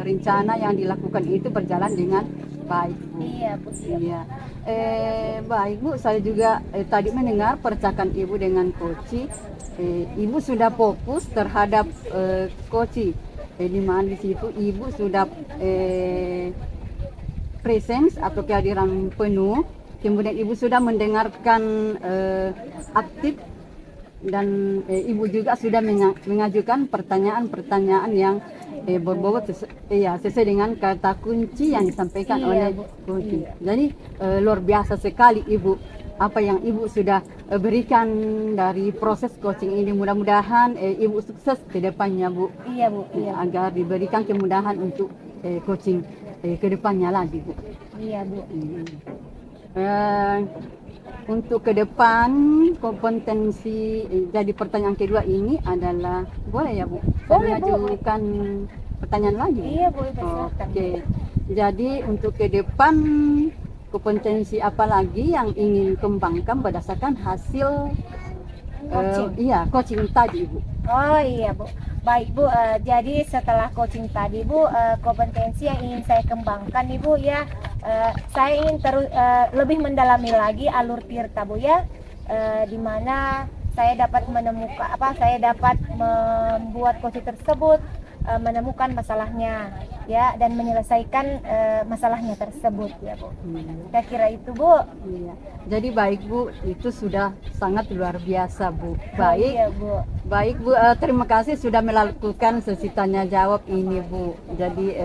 rencana yang dilakukan itu berjalan dengan baik Bu. Iya Bu. Iya. Baik Bu, saya juga tadi mendengar percakapan Ibu dengan coach. Ibu sudah fokus terhadap coach, di mana di situ Ibu sudah presence atau kehadiran penuh. Kemudian Ibu sudah mendengarkan aktif, dan Ibu juga sudah mengajukan pertanyaan-pertanyaan yang berbobot sesuai dengan kata kunci yang disampaikan oleh coach. Jadi luar biasa sekali Ibu apa yang Ibu sudah berikan dari proses coaching ini. Mudah-mudahan Ibu sukses ke depannya Bu. Iya Bu. Iya. Agar diberikan kemudahan untuk coaching ke depannya lagi Bu. Iya Bu. Untuk ke depan kompetensi, jadi pertanyaan kedua ini adalah, boleh ya Bu? Boleh, Bu. Mengajukan pertanyaan lagi? Iya boleh, silakan. Oke. Jadi untuk ke depan kompetensi apa lagi yang ingin kembangkan berdasarkan hasil coaching tadi Bu? Oh iya Bu. Baik Bu, jadi setelah coaching tadi Bu, kompetensi yang ingin saya kembangkan Ibu ya, saya ingin lebih mendalami lagi alur tirta Bu ya, di mana saya dapat membuat coaching tersebut menemukan masalahnya. ya, dan menyelesaikan masalahnya tersebut ya Bu. Kira-kira itu Bu. Iya. Jadi baik Bu, itu sudah sangat luar biasa Bu. Iya Bu. Baik Bu, terima kasih sudah melakukan sesi tanya jawab ini Bu. Jadi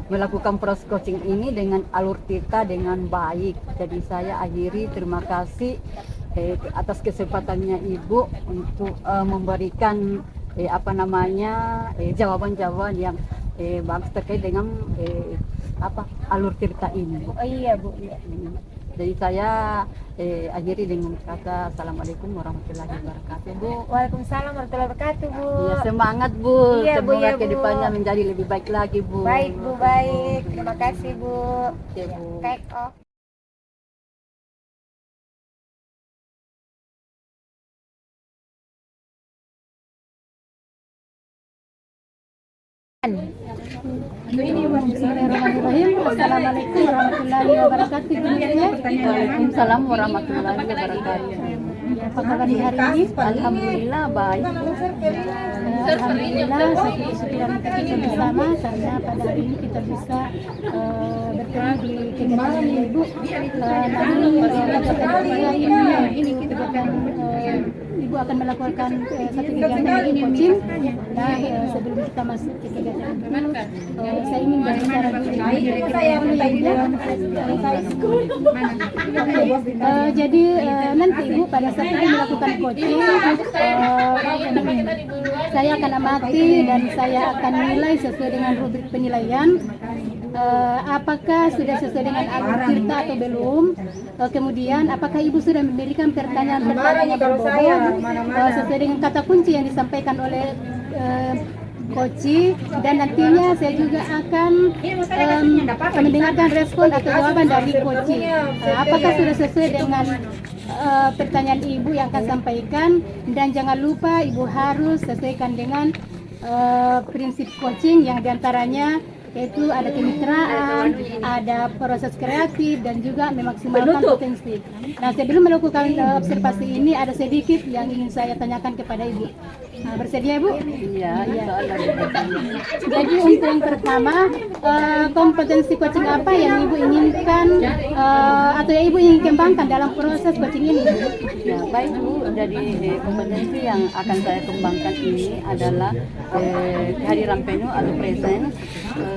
melakukan proses coaching ini dengan alur cerita dengan baik. Jadi saya akhiri terima kasih atas kesempatannya Ibu untuk memberikan jawaban-jawaban yang bagus terkait dengan alur cerita ini Bu. Oh iya Bu. Iya. Jadi saya akhiri dengan kata Assalamualaikum warahmatullahi wabarakatuh Bu. Waalaikumsalam warahmatullahi wabarakatuh Bu. Ya, semangat Bu. Iya, Bu, Semoga iya, Bu. kedepannya menjadi lebih baik lagi Bu. Baik Bu, baik. Terima kasih Bu. Oke, Bu. Take off. Bismillahirrahmanirrahim. Assalamualaikum warahmatullahi wabarakatuh. Waalaikumsalam warahmatullahi wabarakatuh. Apa kabar di hari ini? Alhamdulillah baik. Alhamdulillah, syukur-syukuran kita bersama karena pada hari ini kita bisa bertemu di kegiatan Ibu. Namun ini kegiatan Ibu akan melakukan satu kegiatan coaching. Nah, sebelum kita masuk ke kegiatan itu, saya ingin berbicara dulu. Jadi nanti Ibu pada saat ini melakukan coaching, saya akan amati dan saya akan nilai sesuai dengan rubrik penilaian. Apakah sudah sesuai dengan alur cerita atau belum? Kemudian apakah Ibu sudah memberikan pertanyaan-pertanyaan yang berbobot sesuai dengan kata kunci yang disampaikan oleh coach, dan nantinya saya juga akan mendengarkan respon atau jawaban dari coach. Apakah sudah sesuai dengan pertanyaan Ibu yang akan sampaikan, dan jangan lupa Ibu harus sesuaikan dengan prinsip coaching yang diantaranya yaitu ada kemitraan, ada proses kreatif, dan juga memaksimalkan potensi. Nah, sebelum melakukan observasi ini ada sedikit yang ingin saya tanyakan kepada Ibu. Nah, bersedia Bu? Iya, Jadi untuk yang pertama, kompetensi coaching apa yang Ibu inginkan atau yang Ibu ingin kembangkan dalam proses coaching ini? Ya, baik Bu. Jadi kompetensi yang akan saya kembangkan ini adalah kehadiran penuh atau presence,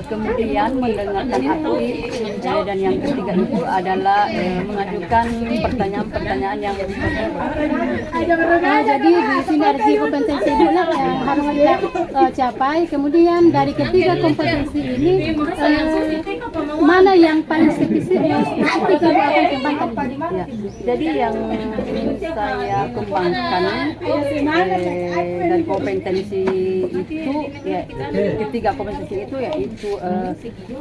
kemudian mendengarkan aktif, dan yang ketiga itu adalah mengajukan pertanyaan-pertanyaan yang Nah, jadi di sini ada tiga kompetensi Ibu lah yang harus kita capai. Kemudian dari ketiga kompetensi ini mana yang paling spesifik Ibu akan kembangkan? Ya, jadi yang ingin saya kembangkan dari kompetensi itu ya ketiga kompetensi itu yaitu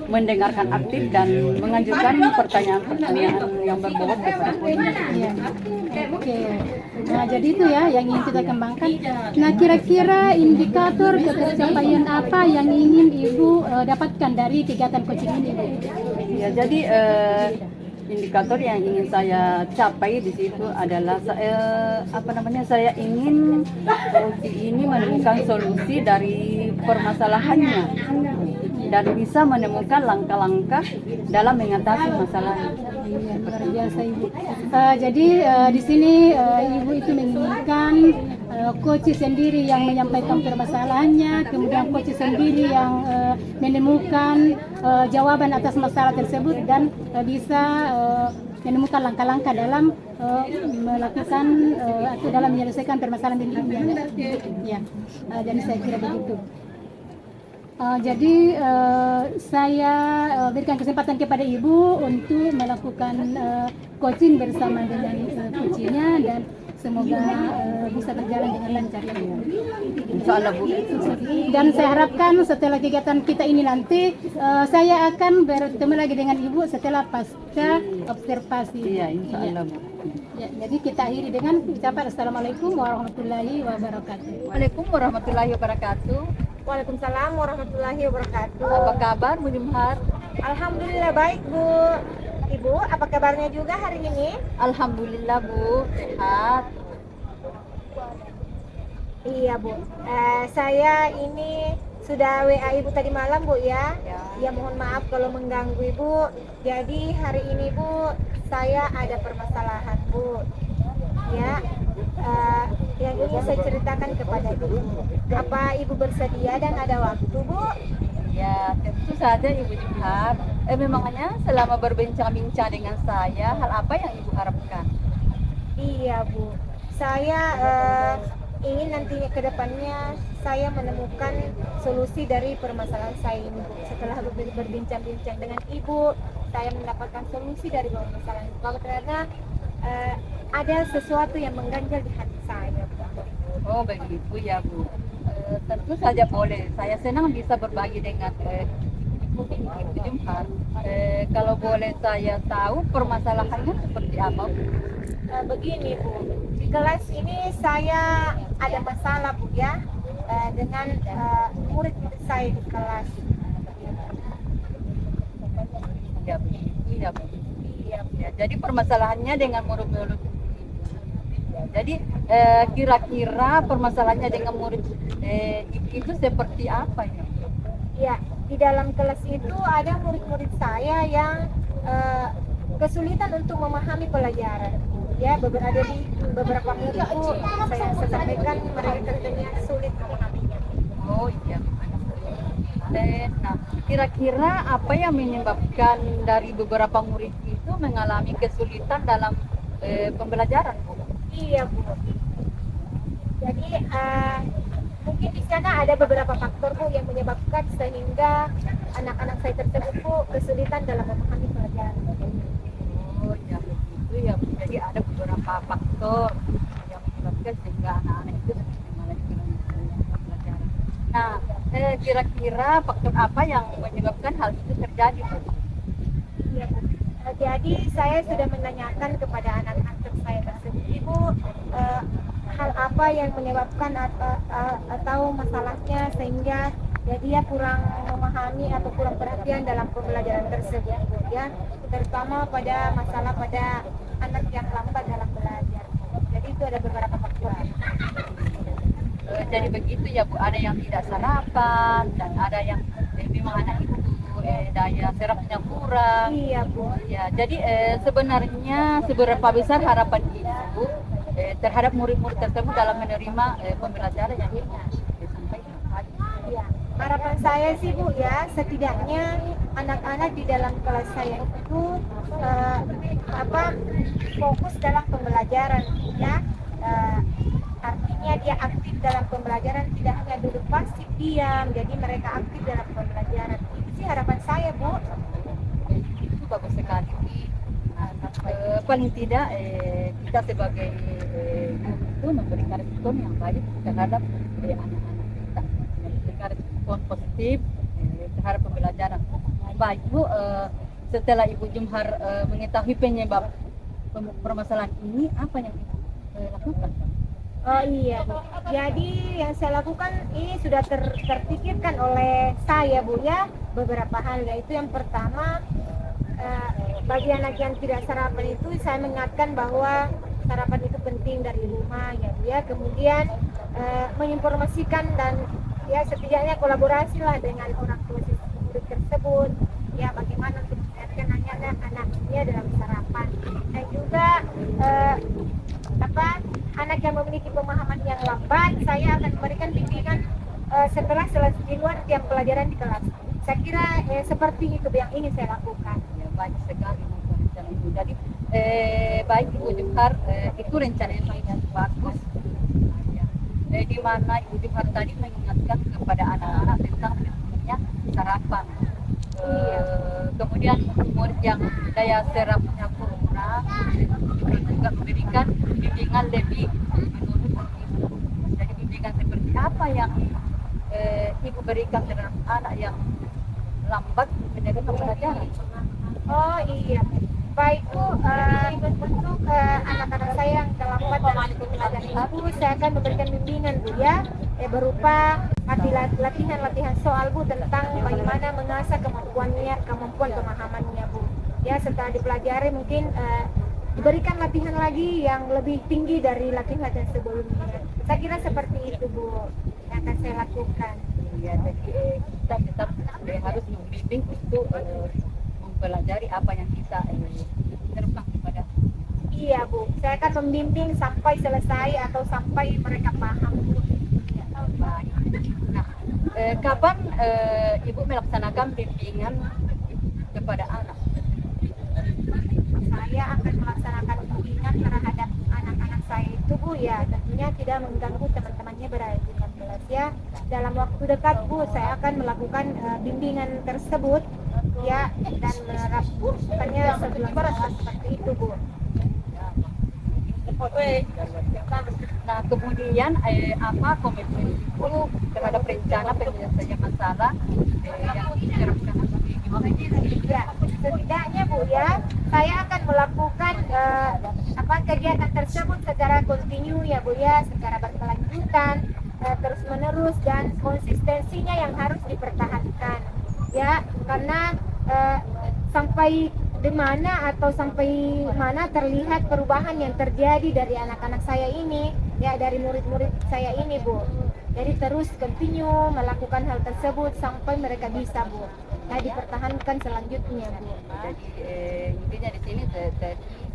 mendengarkan aktif dan mengajukan pertanyaan-pertanyaan yang berbobot kepada pemimpin. Ya. Oke. Nah, jadi itu ya yang ingin kita kembangkan. Nah, kira-kira indikator ketercapaian apa yang ingin Ibu dapatkan dari kegiatan coaching ini? Ya, jadi indikator yang ingin saya capai di situ adalah saya ingin coaching ini menemukan solusi dari permasalahannya dan bisa menemukan langkah-langkah dalam mengatasi masalah. Iya, luar biasa Ibu. Jadi di sini Ibu itu menginginkan coach sendiri yang menyampaikan permasalahannya, kemudian coach sendiri yang menemukan jawaban atas masalah tersebut dan bisa menemukan langkah-langkah dalam melakukan atau dalam menyelesaikan permasalahan dirinya. Ya, jadi saya kira begitu. Jadi saya berikan kesempatan kepada Ibu untuk melakukan coaching bersama dengan coachnya, dan semoga bisa berjalan dengan lancar. Insyaallah Bu. Dan saya harapkan setelah kegiatan kita ini nanti saya akan bertemu lagi dengan Ibu setelah pasca observasi. Iya, insyaallah Bu. Ya, jadi kita akhiri dengan ucapan Assalamualaikum warahmatullahi wabarakatuh. Waalaikumsalam warahmatullahi wabarakatuh. Waalaikumsalam warahmatullahi wabarakatuh. Apa kabar Bu Jumhar? Alhamdulillah baik Bu. Ibu, apa kabarnya juga hari ini? Alhamdulillah Bu, sehat. Iya Bu, saya ini sudah WA Ibu tadi malam Bu ya. Ya. Ya mohon maaf kalau mengganggu Ibu. Jadi hari ini Bu, saya ada permasalahan Bu. Ya, yang ingin saya ceritakan kepada Ibu. Apa Ibu bersedia dan ada waktu Bu? Ya, tentu saja Ibu Jumhar. Memangnya selama berbincang-bincang dengan saya, hal apa yang Ibu harapkan? Iya Bu, saya ingin nantinya ke depannya saya menemukan solusi dari permasalahan saya ini Bu. Setelah berbincang-bincang dengan Ibu, saya mendapatkan solusi dari permasalahan itu karena ada sesuatu yang mengganjal di hati saya Bu. Oh begitu ya Bu. Tentu saja boleh. Saya senang bisa berbagi dengan Ibu Jumhar. Kalau boleh saya tahu permasalahannya seperti apa Bu? Begini Bu, di kelas ini saya ada masalah Bu ya dengan murid-murid saya di kelas. Ya begitu ya Bu. Iya Bu. Ya, jadi permasalahannya dengan murid-murid. Ya, jadi kira-kira permasalahannya dengan murid itu seperti apa ya? Ya, di dalam kelas itu ada murid-murid saya yang kesulitan untuk memahami pelajaran. Ya, ada di beberapa murid itu saya sampaikan mereka tentunya sulit memahaminya. Oh iya. Nah, kira-kira apa yang menyebabkan dari beberapa murid itu mengalami kesulitan dalam pembelajaran, Bu? Iya Bu. Jadi mungkin di sana ada beberapa faktor Bu yang menyebabkan sehingga anak-anak saya tersebut Bu kesulitan dalam memahami pelajaran. Oh ya begitu ya Bu. Jadi ada beberapa faktor yang menyebabkan sehingga anak-anak itu mengalami kesulitan pelajaran. Nah, kira-kira faktor apa yang menyebabkan hal itu terjadi, Bu? Iya Bu. Jadi saya sudah menanyakan kepada anak-anak saya tersebut, Ibu, hal apa yang menyebabkan atau masalahnya sehingga ya dia kurang memahami atau kurang perhatian dalam pembelajaran tersebut, Bu, ya, terutama pada masalah pada anak yang lambat dalam belajar. Jadi itu ada beberapa faktor. Jadi begitu ya Bu, ada yang tidak sarapan dan ada yang memang anak itu daya serapnya kurang. Iya Bu. Ya, jadi sebenarnya seberapa besar harapan Ibu terhadap murid-murid tersebut dalam menerima pembelajaran yang disampaikan? Ya, harapan saya sih Bu ya, setidaknya anak-anak di dalam kelas saya itu fokus dalam pembelajaran ya. Artinya dia aktif dalam pembelajaran, tidak hanya duduk pasif diam, jadi mereka aktif dalam pembelajaran. Itu sih harapan saya Bu. Itu bagus sekali. Paling tidak kita sebagai guru itu memberikan respon yang baik terhadap anak-anak kita, memberikan respon positif terhadap pembelajaran. Baik Bu, setelah Ibu Jumhar mengetahui penyebab permasalahan ini, apa yang Ibu lakukan? Oh iya Bu, jadi yang saya lakukan ini sudah terpikirkan oleh saya Bu ya, beberapa hal, yaitu yang pertama bagi anak yang tidak sarapan itu saya mengingatkan bahwa sarapan itu penting dari rumah ya Bu ya. Kemudian menginformasikan dan ya setidaknya kolaborasi lah dengan orang tua murid tersebut ya, bagaimana untuk mengingatkan anak-anaknya dalam sarapan, dan juga anak yang memiliki pemahaman yang lambat saya akan memberikan bimbingan setelah selesai tiap pelajaran di kelas. Saya kira seperti itu yang ingin saya lakukan. Ya, baik sekali rencana Ibu. Jadi baik Ibu Jumhar, itu rencana yang sangat bagus. Ya. Di mana Ibu Jumhar tadi mengingatkan kepada anak-anak tentang pentingnya sarapan. Kemudian murid yang daya serapnya kurang juga memberikan bimbingan lebih menurut Ibu. Jadi bimbingan seperti apa yang Ibu berikan terhadap anak yang lambat menerima pelajaran? Oh iya, baik Bu, untuk anak-anak saya yang terlambat dalam pelajaran itu saya akan memberikan bimbingan Bu ya, berupa latihan soal Bu tentang bagaimana mengasah kemampuan pemahamannya Bu. Ya, setelah dipelajari mungkin diberikan latihan lagi yang lebih tinggi dari latihan sebelumnya. Saya kira seperti itu Bu yang akan saya lakukan. Ya, jadi kita tetap harus membimbing untuk mempelajari apa yang kita terapkan kepada. Iya Bu, saya akan membimbing sampai selesai atau sampai mereka paham Bu. Nah, kapan Ibu melaksanakan bimbingan kepada anak? Saya akan melaksanakan bimbingan terhadap anak-anak saya itu Bu ya, tentunya tidak mengganggu teman-temannya berada di kelas ya. Dalam waktu dekat Bu, saya akan melakukan bimbingan tersebut ya, dan menerapkannya seperti itu Bu. Nah, kemudian apa komitmen Ibu terhadap rencana penyelesaian masalah yang diterapkan? Ya, setidaknya Bu ya, saya akan melakukan kegiatan tersebut secara kontinu ya Bu ya, secara berkelanjutan, terus menerus, dan konsistensinya yang harus dipertahankan ya, karena sampai di mana atau sampai mana terlihat perubahan yang terjadi dari anak-anak saya ini ya, dari murid-murid saya ini Bu. Jadi terus continue melakukan hal tersebut sampai mereka bisa Bu. Nah, dipertahankan selanjutnya Bu. Jadi intinya di sini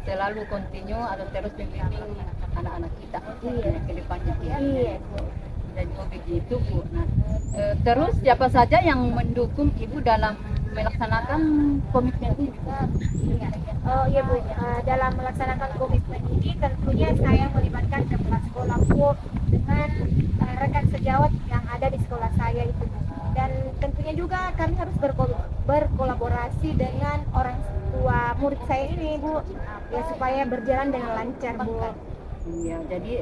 selalu continue atau terus membimbing anak-anak kita ke depannya. Iya Bu. Jadi begitu Bu. Nah, terus siapa saja yang mendukung Ibu dalam melaksanakan komitmen ini? Oh iya Bu, dalam melaksanakan komitmen ini tentunya saya melibatkan kepala sekolah Bu dengan rekan sejawat yang ada di sekolah saya itu Bu. Dan tentunya juga kami harus berkolaborasi dengan orang tua murid saya ini Bu, ya supaya berjalan dengan lancar Bu. Iya, jadi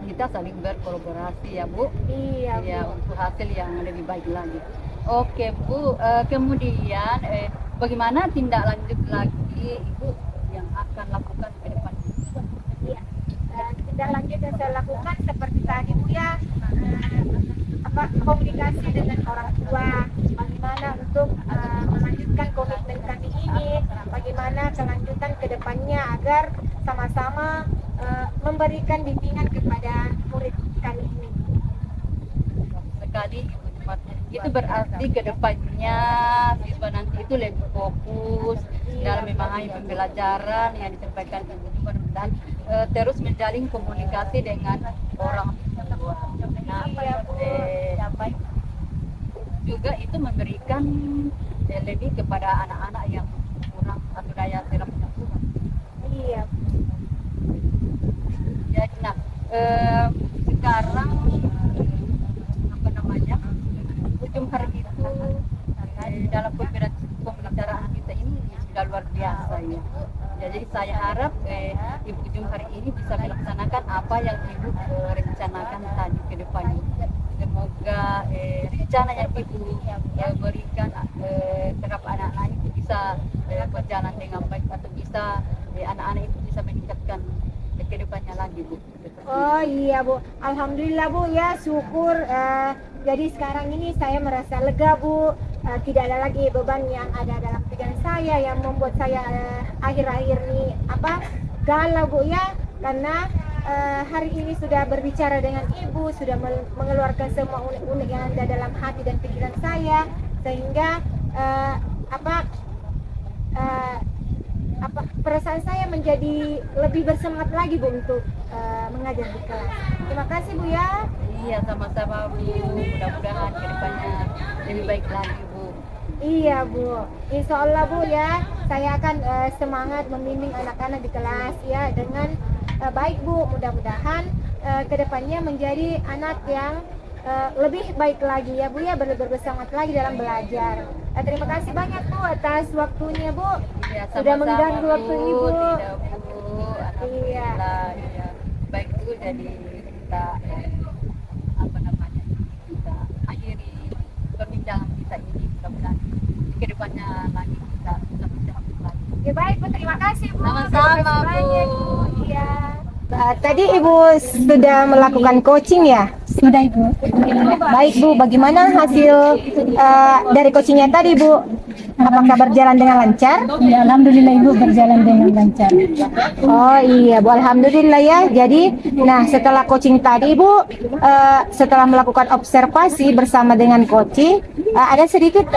kita saling berkolaborasi ya Bu. Iya Bu. Ya, untuk hasil yang lebih baik lagi. Oke Bu, kemudian bagaimana tindak lanjut lagi Ibu yang akan lakukan ke depan? Iya, tindak lanjut yang saya lakukan seperti tadi Bu ya, komunikasi dengan orang tua, bagaimana untuk melanjutkan komitmen kami ini, bagaimana kelanjutan ke depannya agar sama-sama memberikan bimbingan kepada murid kami ini. Sekali Ibu Jumat, itu berarti ke depannya siswa nanti itu lebih fokus dalam memahami pembelajaran yang disampaikan Ibu Jumat, dan terus menjalin komunikasi dengan orang tua. Nah, juga itu memberikan lebih kepada anak-anak yang kurang atau daya serapnya kurang. Iya. Jadi, nah, sekarang apa namanya, ujung hari itu dalam pembicaraan kita ini sudah luar biasa ya. Jadi saya harap Ibu Jum hari ini bisa melaksanakan apa yang Ibu rencanakan tadi ke depannya. Semoga rencana yang Ibu berikan terhadap anak-anak itu bisa berjalan dengan baik, atau bisa anak-anak itu bisa meningkatkan kehidupannya lagi Bu. Oh iya Bu, alhamdulillah Bu ya, syukur. Jadi sekarang ini saya merasa lega Bu, tidak ada lagi beban yang ada dalam pikiran saya yang membuat saya akhir-akhir ini galau Bu ya, karena hari ini sudah berbicara dengan Ibu, sudah mengeluarkan semua unek-unek yang ada dalam hati dan pikiran saya, sehingga perasaan saya menjadi lebih bersemangat lagi Bu untuk mengajar di kelas. Terima kasih Bu ya. Iya, sama-sama Bu. Mudah-mudahan kedepannya lebih baik lagi Bu. Iya Bu, insya Allah Bu ya, saya akan semangat membimbing anak-anak di kelas ya dengan baik Bu. Mudah-mudahan kedepannya menjadi anak yang lebih baik lagi ya Bu ya, bersemangat lagi dalam belajar. Terima kasih banyak Bu atas waktunya Bu. Ya, sudah mengganggu waktu Ibu. Tidak Bu, alhamdulillah. Ya. Baik Bu, jadi kita kita akhiri perbincangan kita ini, mudah-mudahan kedepannya lagi kita bisa berbicara lagi. Ya baik Bu, terima kasih Bu. Sama-sama Bu. Iya. Tadi Ibu sudah melakukan coaching ya? Sudah Ibu. Baik Bu, bagaimana hasil dari coachingnya tadi Bu? Apakah berjalan dengan lancar? Ya, alhamdulillah Ibu berjalan dengan lancar. Oh iya Bu, alhamdulillah ya. Jadi, nah setelah coaching tadi Bu, setelah melakukan observasi bersama dengan coaching, ada sedikit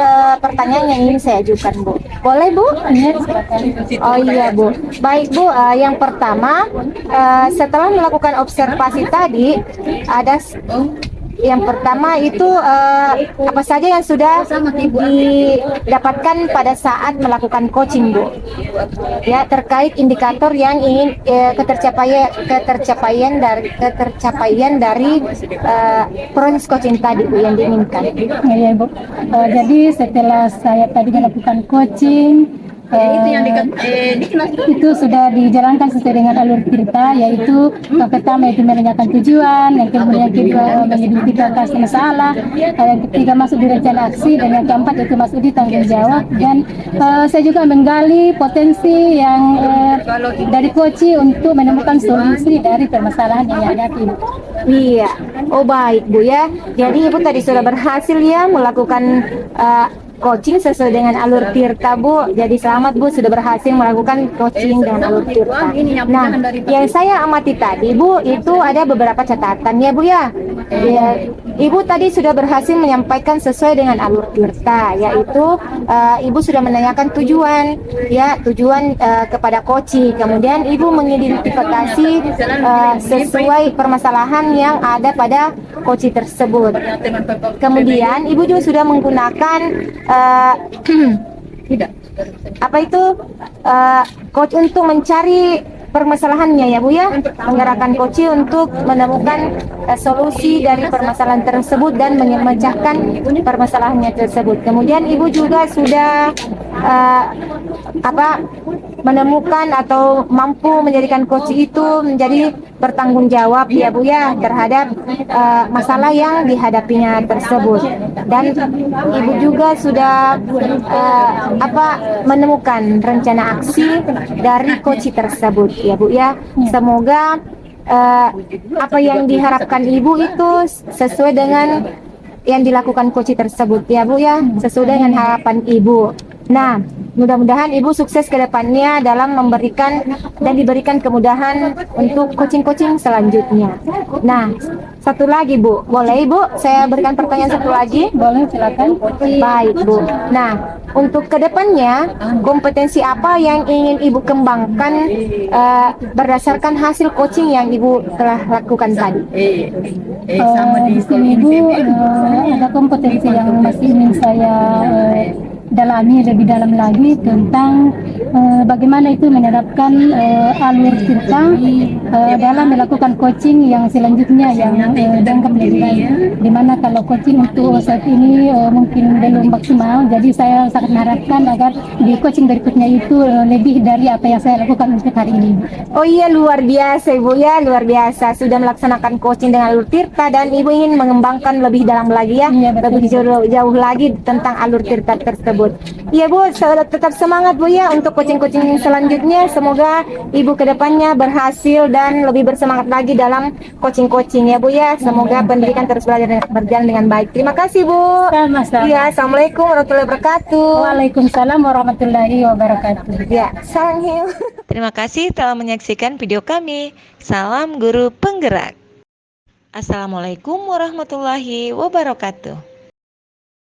pertanyaan yang ingin saya ajukan Bu. Boleh Bu? Ya, silakan. Oh iya Bu. Baik Bu, yang pertama setelah melakukan observasi tadi, ada yang pertama itu apa saja yang sudah didapatkan pada saat melakukan coaching Bu? Ya, terkait indikator yang ingin ketercapaian dari proses coaching tadi Bu yang diinginkan. Ya, Ibu. Jadi setelah saya tadi melakukan coaching, itu sudah dijalankan sesuai dengan alur cerita, yaitu yang pertama itu menanyakan tujuan, yang kemudian kedua mengidentifikasi masalah, yang ketiga masuk di rencana aksi, dan yang keempat itu masuk di tanggung jawab. Dan saya juga menggali potensi yang dari coaching untuk menemukan solusi dari permasalahan yang dihadapi. Iya, oh baik Bu ya. Jadi Ibu tadi sudah berhasil ya melakukan coaching sesuai dengan alur tirta Bu. Jadi selamat Bu sudah berhasil melakukan coaching dengan alur tirta. Nah, yang saya amati tadi Bu itu ada beberapa catatan ya Bu ya. Ibu tadi sudah berhasil menyampaikan sesuai dengan alur tirta, yaitu Ibu sudah menanyakan tujuan kepada coaching. Kemudian Ibu mengidentifikasi sesuai permasalahan yang ada pada coaching tersebut. Kemudian Ibu juga sudah menggunakan coach untuk mencari permasalahannya ya Bu ya, menggerakkan coaching untuk menemukan solusi dari permasalahan tersebut dan memecahkan permasalahannya tersebut. Kemudian Ibu juga sudah menemukan atau mampu menjadikan coach itu menjadi bertanggung jawab ya Bu ya terhadap masalah yang dihadapinya tersebut. Dan Ibu juga sudah menemukan rencana aksi dari coach tersebut ya Bu ya. Semoga apa yang diharapkan Ibu itu sesuai dengan yang dilakukan coach tersebut ya Bu ya, sesuai dengan harapan Ibu. Nah, mudah-mudahan Ibu sukses ke depannya dalam memberikan dan diberikan kemudahan untuk coaching-coaching selanjutnya. Nah, satu lagi Bu, boleh Ibu saya berikan pertanyaan satu lagi? Boleh, silakan. Baik Bu. Nah, untuk kedepannya kompetensi apa yang ingin Ibu kembangkan berdasarkan hasil coaching yang Ibu telah lakukan tadi? Di sini Ibu ada kompetensi yang masih ingin saya dalami lebih dalam lagi tentang bagaimana itu menerapkan alur cerita dalam melakukan coaching yang selanjutnya yang jangka lebih dimana kalau coaching untuk saat ini mungkin belum maksimal, jadi saya sangat mengharapkan agar di coaching berikutnya itu lebih dari apa yang saya lakukan untuk hari ini. Oh iya, luar biasa Ibu ya, luar biasa sudah melaksanakan coaching dengan alur tirta dan Ibu ingin mengembangkan lebih dalam lagi ya, lebih jauh lagi tentang alur tirta tersebut. Iya Bu, tetap semangat Bu ya untuk coaching-coaching selanjutnya. Semoga Ibu kedepannya berhasil dan lebih bersemangat lagi dalam coaching-coaching ya Bu ya. Semoga pendidikan terus berjalan dengan baik. Terima kasih Bu. Sama-sama. Ya, Assalamualaikum warahmatullahi wabarakatuh. Waalaikumsalam warahmatullahi wabarakatuh. Ya, salam hiu. Terima kasih telah menyaksikan video kami. Salam Guru Penggerak. Assalamualaikum warahmatullahi wabarakatuh.